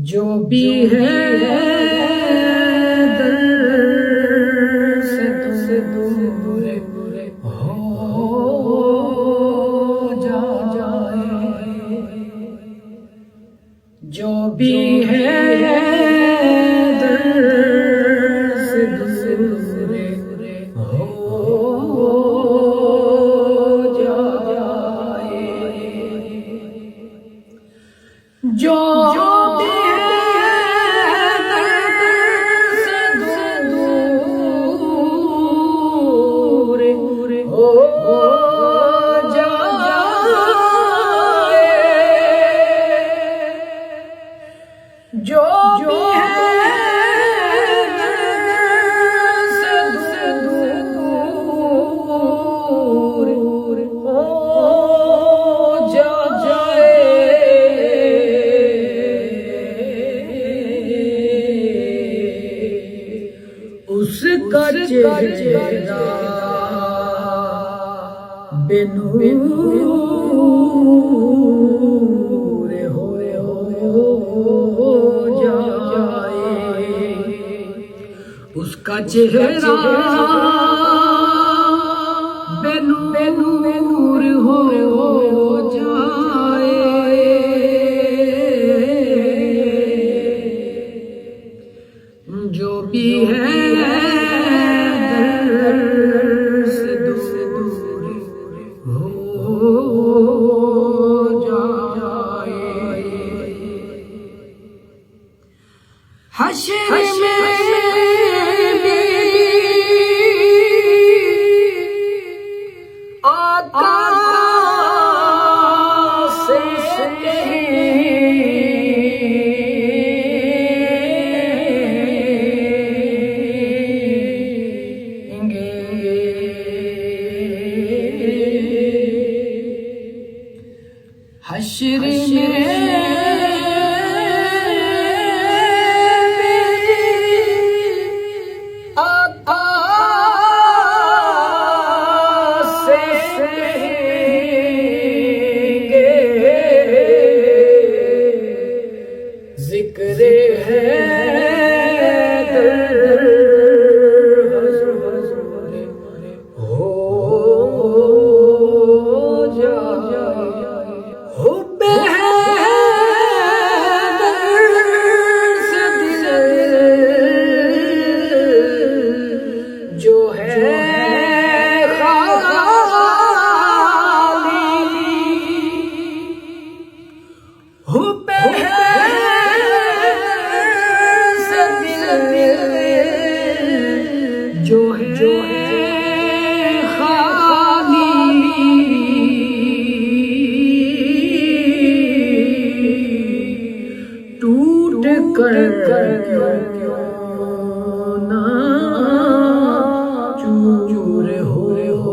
जो भी है दर से दूर हो जाए, जो भी है दर से दूर हो जाए, जो जो भी है से दूर हो जाए, उसका चेहरा बेनूर उसका चेहरा बेनूर हो जाए, जो भी है दर से दूर हो जाए, हश्र में हश्र में आका से जिक्र है जो है खाली, टूट कर क्यों ना चूर हो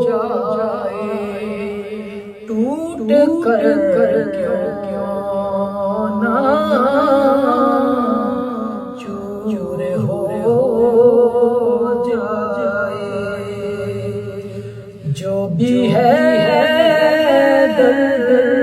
जाए, टूट कर क्यों ना चूर हो जाए, जो भी है दर